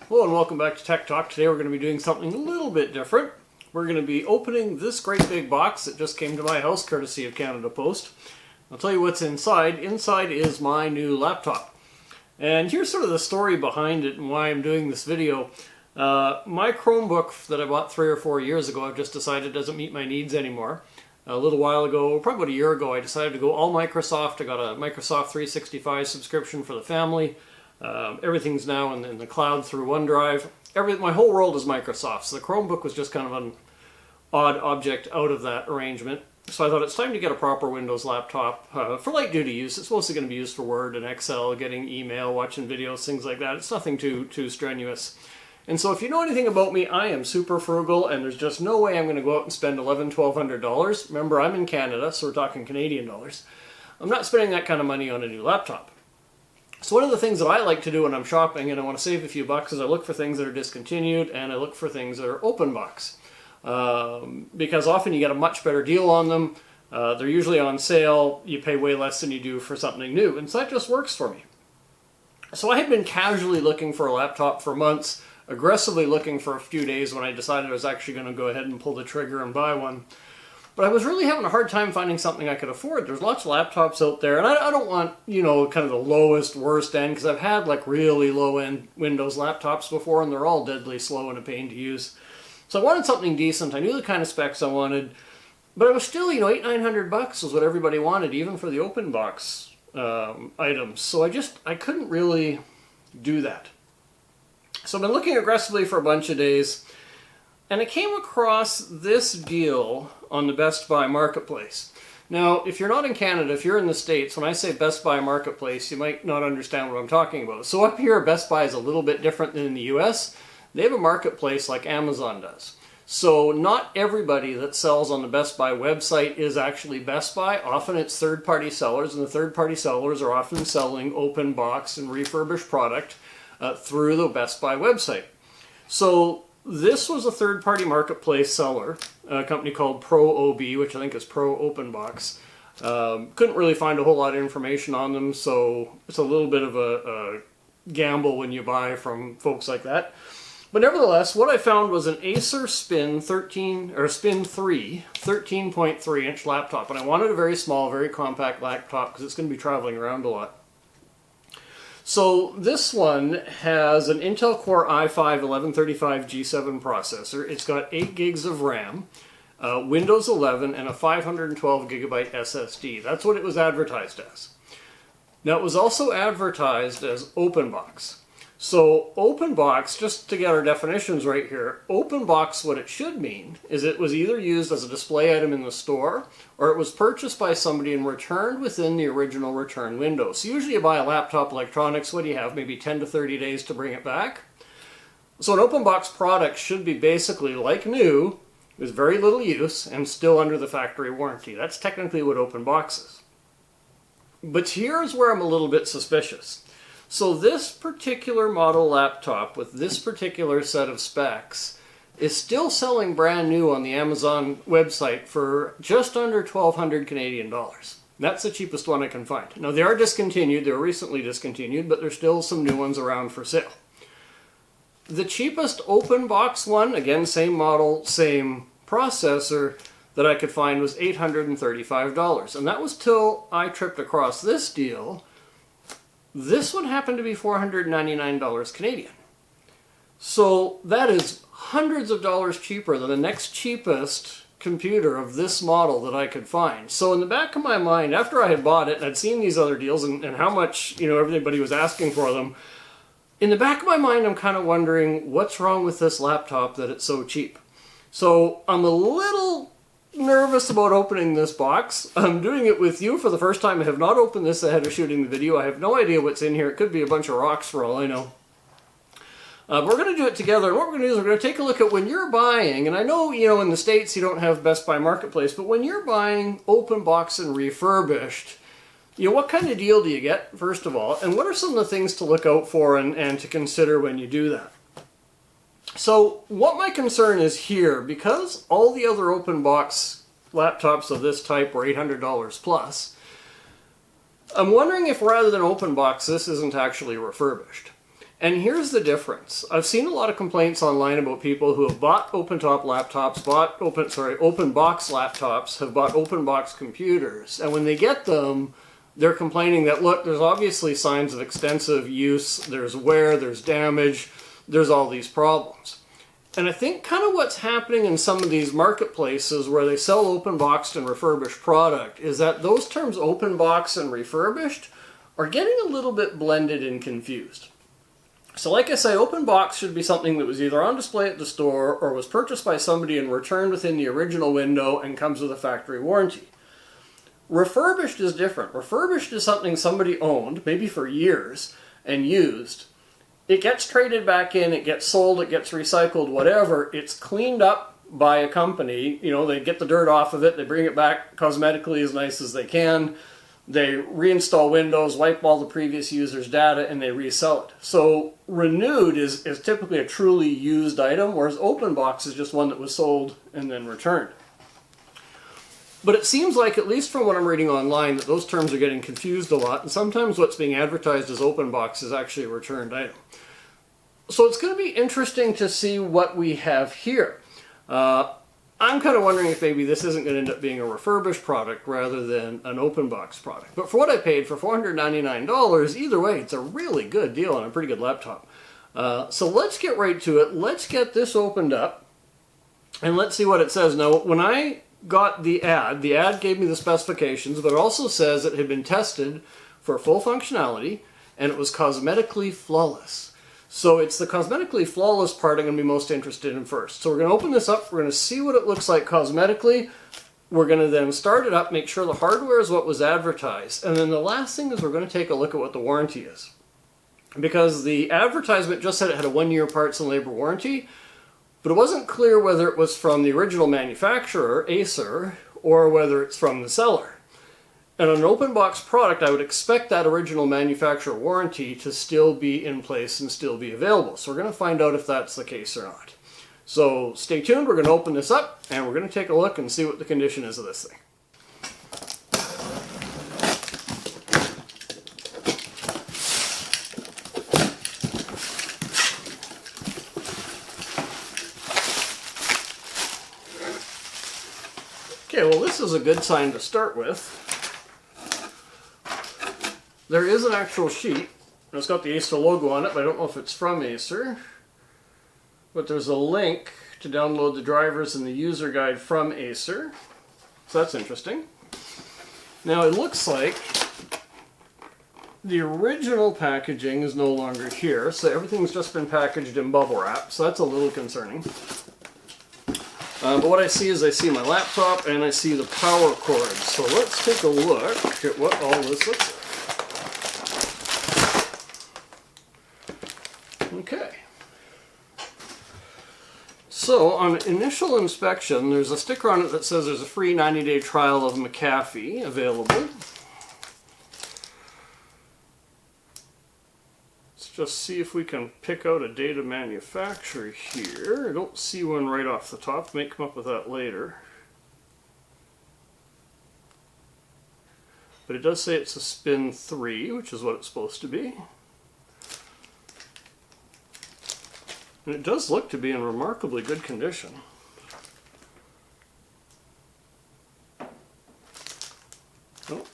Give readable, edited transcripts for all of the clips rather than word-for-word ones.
Hello and welcome back to Tech Talk. Today we're going to be doing something a little bit different. We're going to be opening this great big box that just came to my house courtesy of Canada Post. I'll tell you what's inside. Inside is my new laptop. And here's sort of the story behind it and why I'm doing this video. My Chromebook that I bought 3 or 4 years ago, I've just decided doesn't meet my needs anymore. A little while ago, probably about a year ago, I decided to go all Microsoft. I got a Microsoft 365 subscription for the family. Everything's now in the cloud through OneDrive. My whole world is Microsoft, so the Chromebook was just kind of an odd object out of that arrangement. So I thought it's time to get a proper Windows laptop for light duty use. It's mostly going to be used for Word and Excel, getting email, watching videos, things like that. It's nothing too strenuous. And so if you know anything about me, I am super frugal, and there's just no way I'm going to go out and spend $1,100–$1,200. Remember, I'm in Canada, so we're talking Canadian dollars. I'm not spending that kind of money on a new laptop. So one of the things that I like to do when I'm shopping and I want to save a few bucks is I look for things that are discontinued and I look for things that are open box. Because often you get a much better deal on them. They're usually on sale. You pay way less than you do for something new. And so that just works for me. So I had been casually looking for a laptop for months, aggressively looking for a few days when I decided I was actually going to go ahead and pull the trigger and buy one. But I was really having a hard time finding something I could afford. There's lots of laptops out there, and I don't want, kind of the lowest, worst end, because I've had like really low-end Windows laptops before, and they're all deadly slow and a pain to use. So I wanted something decent. I knew the kind of specs I wanted, but it was still, $800–900 was what everybody wanted, even for the open box items. So I couldn't really do that. So I've been looking aggressively for a bunch of days, and I came across this deal on the Best Buy Marketplace. Now, if you're not in Canada, if you're in the States, when I say Best Buy Marketplace, you might not understand what I'm talking about. So up here, Best Buy is a little bit different than in the US. They have a marketplace like Amazon does. So not everybody that sells on the Best Buy website is actually Best Buy. Often it's third-party sellers, and the third-party sellers are often selling open box and refurbished product through the Best Buy website. So this was a third-party marketplace seller, a company called ProOB, which I think is Pro Open Box. Couldn't really find a whole lot of information on them, so it's a little bit of a gamble when you buy from folks like that. But nevertheless, what I found was an Acer Spin 3 13.3-inch laptop, and I wanted a very small, very compact laptop because it's going to be traveling around a lot. So this one has an Intel Core i5-1135 G7 processor. It's got 8 gigs of RAM, Windows 11, and a 512 gigabyte SSD. That's what it was advertised as. Now, it was also advertised as open box. So open box, just to get our definitions right here, open box, what it should mean is it was either used as a display item in the store or it was purchased by somebody and returned within the original return window. So usually you buy a laptop electronics, what do you have, maybe 10 to 30 days to bring it back? So an open box product should be basically like new, with very little use, and still under the factory warranty. That's technically what open box is. But here's where I'm a little bit suspicious. So this particular model laptop with this particular set of specs is still selling brand new on the Amazon website for just under 1,200 Canadian dollars. That's the cheapest one I can find. Now they are discontinued, they were recently discontinued, but there's still some new ones around for sale. The cheapest open box one, again same model, same processor, that I could find was $835. And that was till I tripped across this deal. This one happened to be $499 Canadian. So that is hundreds of dollars cheaper than the next cheapest computer of this model that I could find. So in the back of my mind, after I had bought it and I'd seen these other deals and how much everybody was asking for them, in the back of my mind I'm kind of wondering what's wrong with this laptop that it's so cheap. So I'm a little nervous about opening this box. I'm doing it with you for the first time. I have not opened this ahead of shooting the video. I have no idea what's in here. It could be a bunch of rocks for all I know. But we're going to do it together. And what we're going to do is we're going to take a look at when you're buying, and I know, in the States you don't have Best Buy Marketplace, but when you're buying open box and refurbished, what kind of deal do you get, first of all, and what are some of the things to look out for and to consider when you do that? So what my concern is here, because all the other open box laptops of this type were $800 plus, I'm wondering if rather than open box, this isn't actually refurbished. And here's the difference. I've seen a lot of complaints online about people who have bought open-top laptops, open box laptops, have bought open box computers. And when they get them, they're complaining that, look, there's obviously signs of extensive use, there's wear, there's damage, there's all these problems. And I think kind of what's happening in some of these marketplaces where they sell open boxed and refurbished product is that those terms open box and refurbished are getting a little bit blended and confused. So like I say, open box should be something that was either on display at the store or was purchased by somebody and returned within the original window and comes with a factory warranty. Refurbished is different. Refurbished is something somebody owned, maybe for years, and used. It gets traded back in, it gets sold, it gets recycled, whatever. It's cleaned up by a company. You know, they get the dirt off of it, they bring it back cosmetically as nice as they can. They reinstall Windows, wipe all the previous user's data, and they resell it. So renewed is typically a truly used item, whereas open box is just one that was sold and then returned. But it seems like, at least from what I'm reading online, that those terms are getting confused a lot, and sometimes what's being advertised as open box is actually a returned item. So it's going to be interesting to see what we have here. I'm kind of wondering if maybe this isn't going to end up being a refurbished product rather than an open box product. But for what I paid, for $499, either way, it's a really good deal on a pretty good laptop. So let's get right to it. Let's get this opened up, and let's see what it says. Now, when I got the ad gave me the specifications, but it also says it had been tested for full functionality, and it was cosmetically flawless. So it's the cosmetically flawless part I'm going to be most interested in first. So we're going to open this up, we're going to see what it looks like cosmetically, we're going to then start it up, make sure the hardware is what was advertised, and then the last thing is we're going to take a look at what the warranty is. Because the advertisement just said it had a 1-year parts and labor warranty, but it wasn't clear whether it was from the original manufacturer, Acer, or whether it's from the seller. And on an open box product, I would expect that original manufacturer warranty to still be in place and still be available. So we're going to find out if that's the case or not. So stay tuned, we're going to open this up, and we're going to take a look and see what the condition is of this thing. Okay, well, this is a good sign to start with. There is an actual sheet, and it's got the Acer logo on it, but I don't know if it's from Acer. But there's a link to download the drivers and the user guide from Acer. So that's interesting. Now, it looks like the original packaging is no longer here, so everything's just been packaged in bubble wrap, so that's a little concerning. But what I see is I see my laptop and I see the power cord. So let's take a look at what all this looks like. Okay. So on initial inspection, there's a sticker on it that says there's a free 90-day trial of McAfee available. Let's just see if we can pick out a date of manufacture here. I don't see one right off the top. May come up with that later. But it does say it's a spin 3, which is what it's supposed to be. And it does look to be in remarkably good condition. Oh.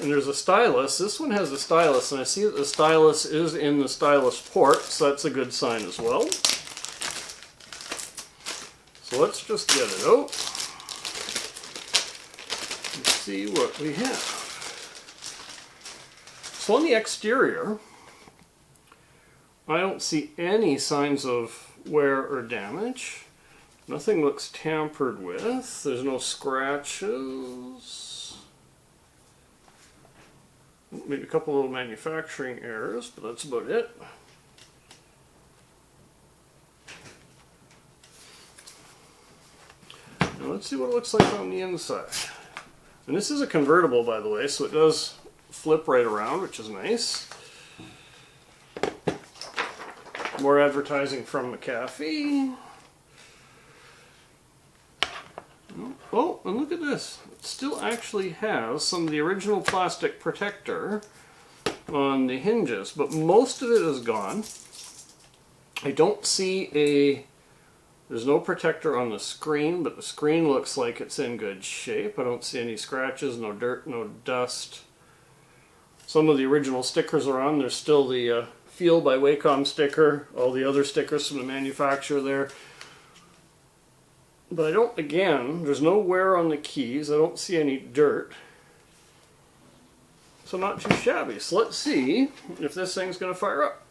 And there's a stylus. This one has a stylus, and I see that the stylus is in the stylus port, so that's a good sign as well. So let's just get it out and see what we have. So on the exterior, I don't see any signs of wear or damage. Nothing looks tampered with. There's no scratches. Maybe a couple little manufacturing errors, but that's about it. Now let's see what it looks like on the inside. And this is a convertible, by the way, so it does flip right around, which is nice. More advertising from McAfee. Oh, and look at this. It still actually has some of the original plastic protector on the hinges, but most of it is gone. I don't see there's no protector on the screen, but the screen looks like it's in good shape. I don't see any scratches, no dirt, no dust. Some of the original stickers are on. There's still the Feel by Wacom sticker, all the other stickers from the manufacturer there. But I don't, again, there's no wear on the keys. I don't see any dirt. So not too shabby. So let's see if this thing's going to fire up.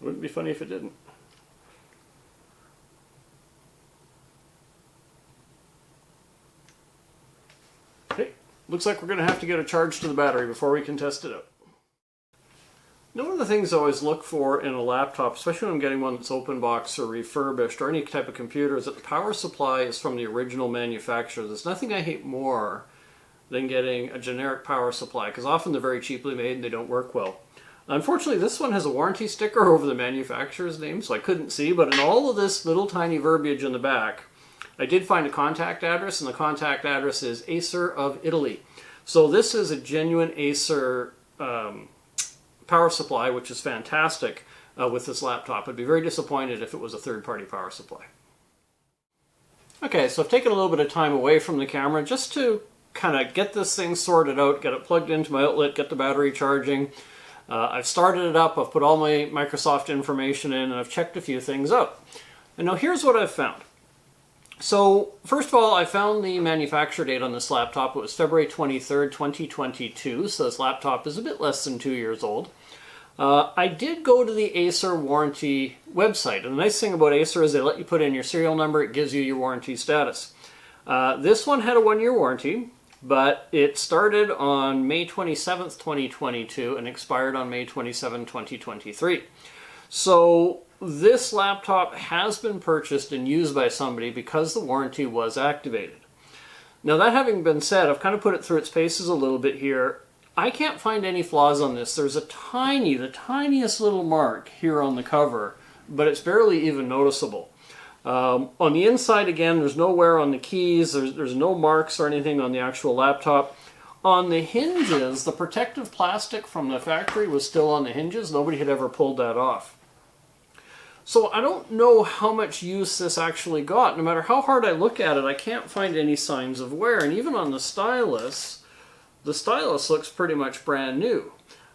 Wouldn't be funny if it didn't. Okay, looks like we're going to have to get a charge to the battery before we can test it out. Now, one of the things I always look for in a laptop, especially when I'm getting one that's open box or refurbished or any type of computer, is that the power supply is from the original manufacturer. There's nothing I hate more than getting a generic power supply, because often they're very cheaply made and they don't work well. Unfortunately, this one has a warranty sticker over the manufacturer's name, so I couldn't see, but in all of this little tiny verbiage in the back, I did find a contact address, and the contact address is Acer of Italy. So this is a genuine Acer power supply, which is fantastic with this laptop. I'd be very disappointed if it was a third-party power supply. Okay, so I've taken a little bit of time away from the camera just to kind of get this thing sorted out, get it plugged into my outlet, get the battery charging. I've started it up, I've put all my Microsoft information in, and I've checked a few things out. And now here's what I've found. So, first of all, I found the manufacture date on this laptop. It was February 23rd, 2022, so this laptop is a bit less than 2 years old. I did go to the Acer warranty website, and the nice thing about Acer is they let you put in your serial number, it gives you your warranty status. This one had a 1-year warranty, but it started on May 27th, 2022 and expired on May 27, 2023. So this laptop has been purchased and used by somebody because the warranty was activated. Now, that having been said, I've kind of put it through its paces a little bit here. I can't find any flaws on this. There's the tiniest little mark here on the cover, but it's barely even noticeable. On the inside, again, there's no wear on the keys, there's no marks or anything on the actual laptop. On the hinges, the protective plastic from the factory was still on the hinges. Nobody had ever pulled that off. So I don't know how much use this actually got. No matter how hard I look at it, I can't find any signs of wear. And even on the stylus looks pretty much brand new.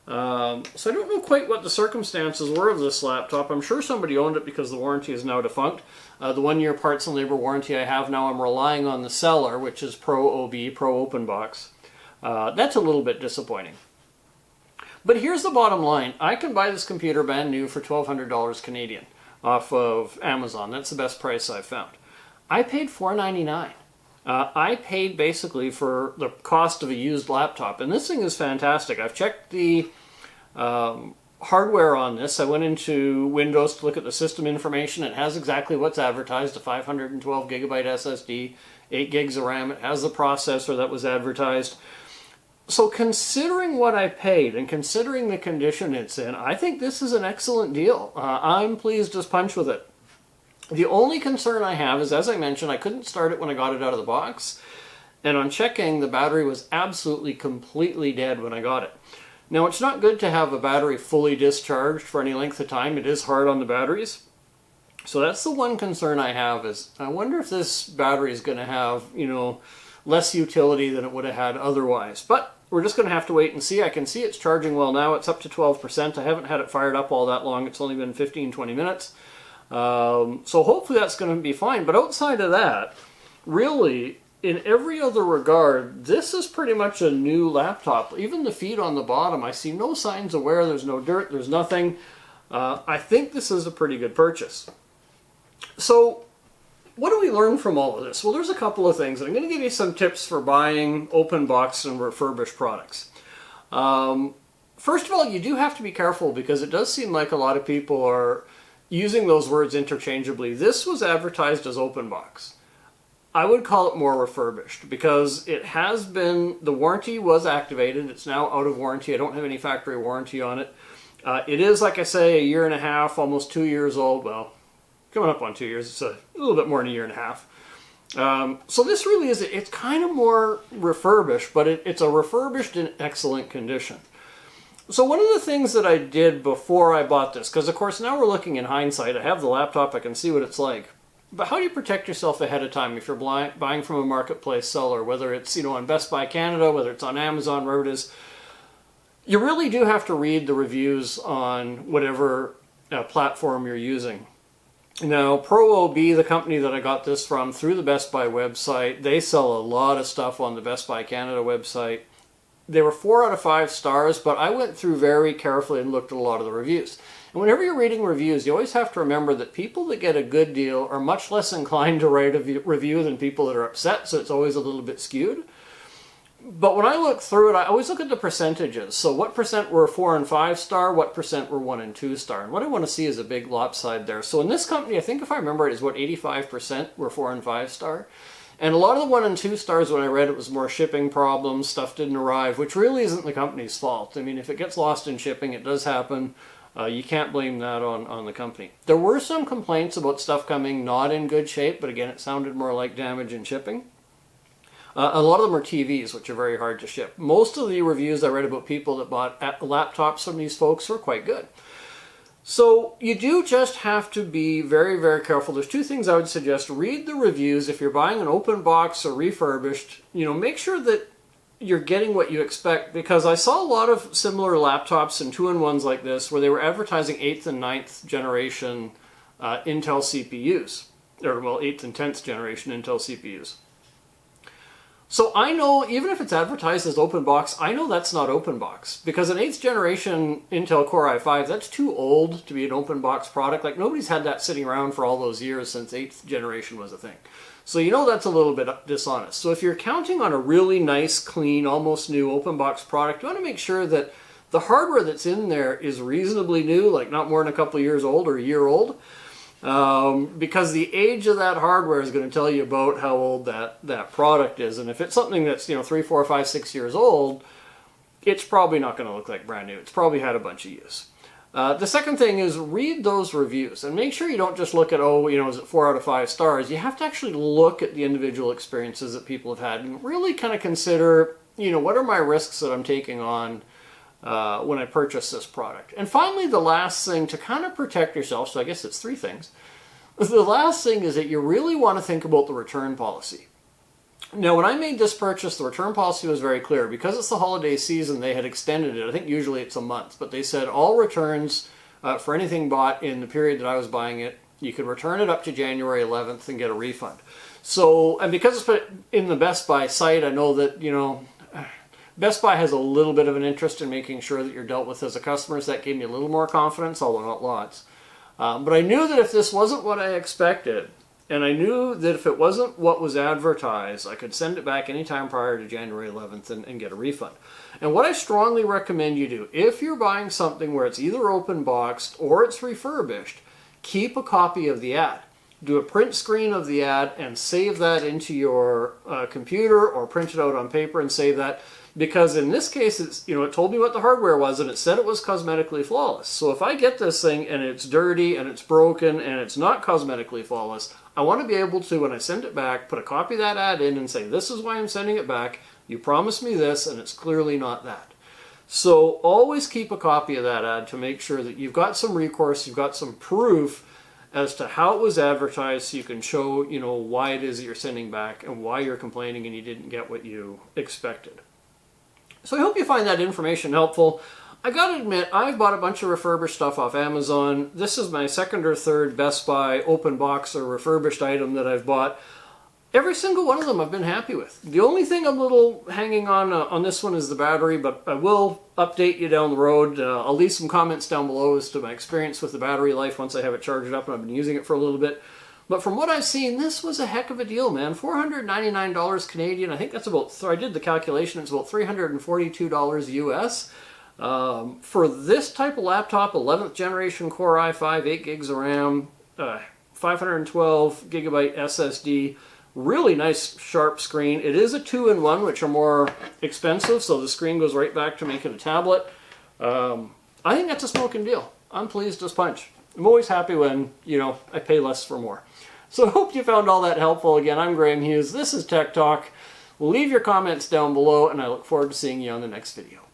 So I don't know quite what the circumstances were of this laptop. I'm sure somebody owned it because the warranty is now defunct. The 1-year parts and labor warranty I have now, I'm relying on the seller, which is Pro OB, Pro Open Box. That's a little bit disappointing. But here's the bottom line. I can buy this computer brand new for $1,200 Canadian off of Amazon. That's the best price I've found. I paid $499. I paid basically for the cost of a used laptop, and this thing is fantastic. I've checked the hardware on this. I went into Windows to look at the system information. It has exactly what's advertised, a 512 gigabyte SSD, 8 gigs of RAM. It has the processor that was advertised. So considering what I paid and considering the condition it's in, I think this is an excellent deal. I'm pleased as punch with it. The only concern I have is, as I mentioned, I couldn't start it when I got it out of the box. And on checking, the battery was absolutely completely dead when I got it. Now, it's not good to have a battery fully discharged for any length of time. It is hard on the batteries. So that's the one concern I have, is I wonder if this battery is going to have, less utility than it would have had otherwise. But we're just going to have to wait and see. I can see it's charging well now. It's up to 12%. I haven't had it fired up all that long. It's only been 15-20 minutes. So hopefully that's going to be fine. But outside of that, really, in every other regard, this is pretty much a new laptop. Even the feet on the bottom, I see no signs of wear. There's no dirt. There's nothing. I think this is a pretty good purchase. So what do we learn from all of this? Well, there's a couple of things. I'm going to give you some tips for buying open box and refurbished products. First of all, you do have to be careful, because it does seem like a lot of people are using those words interchangeably. This was advertised as open box. I would call it more refurbished, because it has been, the warranty was activated. It's now out of warranty. I don't have any factory warranty on it. It is, like I say, 1.5 years, almost 2 years old. Well, coming up on 2 years. It's a little bit more than 1.5 years. So this really is, it's kind of more refurbished, but it's a refurbished in excellent condition. So one of the things that I did before I bought this, because of course now we're looking in hindsight, I have the laptop, I can see what it's like. But how do you protect yourself ahead of time if you're buying from a marketplace seller, whether it's on Best Buy Canada, whether it's on Amazon, wherever it is? You really do have to read the reviews on whatever platform you're using. Now, ProOB, the company that I got this from through the Best Buy website, they sell a lot of stuff on the Best Buy Canada website. They were 4 out of 5 stars, but I went through very carefully and looked at a lot of the reviews. And whenever you're reading reviews, you always have to remember that people that get a good deal are much less inclined to write a review than people that are upset, so it's always a little bit skewed. But when I look through it, I always look at the percentages. So what percent were 4 and 5 star, what percent were 1 and 2 star? And what I want to see is a big lopside there. So in this company, I think if I remember it, is what 85% were 4 and 5 star. And a lot of the 1 and 2 stars, when I read it, was more shipping problems, stuff didn't arrive, which really isn't the company's fault. I mean, if it gets lost in shipping, it does happen. You can't blame that on the company. There were some complaints about stuff coming not in good shape, but again, it sounded more like damage in shipping. A lot of them are TVs, which are very hard to ship. Most of the reviews I read about people that bought laptops from these folks were quite good. So you do just have to be very, very careful. There's 2 things I would suggest. Read the reviews. If you're buying an open box or refurbished, make sure that you're getting what you expect, because I saw a lot of similar laptops and 2-in-1s like this where they were advertising 8th and 9th generation Intel CPUs, or well, 8th and 10th generation Intel CPUs. So I know, even if it's advertised as open box, I know that's not open box, because an 8th generation Intel Core i5, that's too old to be an open box product. Like, nobody's had that sitting around for all those years since 8th generation was a thing. So that's a little bit dishonest. So if you're counting on a really nice, clean, almost new open box product, you want to make sure that the hardware that's in there is reasonably new, like not more than a couple of years old or a year old. Because the age of that hardware is going to tell you about how old that product is. And if it's something that's 3, 4, 5, 6 years old, it's probably not going to look like brand new. It's probably had a bunch of use. The second thing is read those reviews and make sure you don't just look at, is it 4 out of 5 stars? You have to actually look at the individual experiences that people have had and really kind of consider, what are my risks that I'm taking on when I purchase this product. And finally, the last thing to kind of protect yourself, so I guess it's 3 things. The last thing is that you really want to think about the return policy. Now, when I made this purchase, the return policy was very clear. Because it's the holiday season, they had extended it. I think usually it's a month, but they said all returns for anything bought in the period that I was buying it, you could return it up to January 11th and get a refund. So, and because it's put in the Best Buy site, I know that, Best Buy has a little bit of an interest in making sure that you're dealt with as a customer, so that gave me a little more confidence, although not lots. But I knew that if this wasn't what I expected, and I knew that if it wasn't what was advertised, I could send it back anytime prior to January 11th and get a refund. And what I strongly recommend you do, if you're buying something where it's either open boxed or it's refurbished, keep a copy of the ad. Do a print screen of the ad and save that into your computer, or print it out on paper and save that. Because in this case, it's, it told me what the hardware was and it said it was cosmetically flawless. So if I get this thing and it's dirty and it's broken and it's not cosmetically flawless, I want to be able to, when I send it back, put a copy of that ad in and say, this is why I'm sending it back. You promised me this and it's clearly not that. So always keep a copy of that ad to make sure that you've got some recourse, you've got some proof as to how it was advertised, so you can show, why it is that you're sending back and why you're complaining and you didn't get what you expected. So I hope you find that information helpful. I gotta admit, I've bought a bunch of refurbished stuff off Amazon. This is my 2nd or 3rd Best Buy open box or refurbished item that I've bought. Every single one of them I've been happy with. The only thing I'm a little hanging on this one is the battery, but I will update you down the road. I'll leave some comments down below as to my experience with the battery life once I have it charged up and I've been using it for a little bit. But from what I've seen, this was a heck of a deal, man. $499 Canadian. I think that's about, so I did the calculation, it's about $342 US. For this type of laptop, 11th generation Core i5, 8 gigs of RAM, 512 gigabyte SSD, really nice sharp screen. It is a 2-in-1, which are more expensive, so the screen goes right back to make it a tablet. I think that's a smoking deal. I'm pleased as punch. I'm always happy when, I pay less for more. So I hope you found all that helpful. Again, I'm Graham Hughes. This is Tech Talk. Leave your comments down below, and I look forward to seeing you on the next video.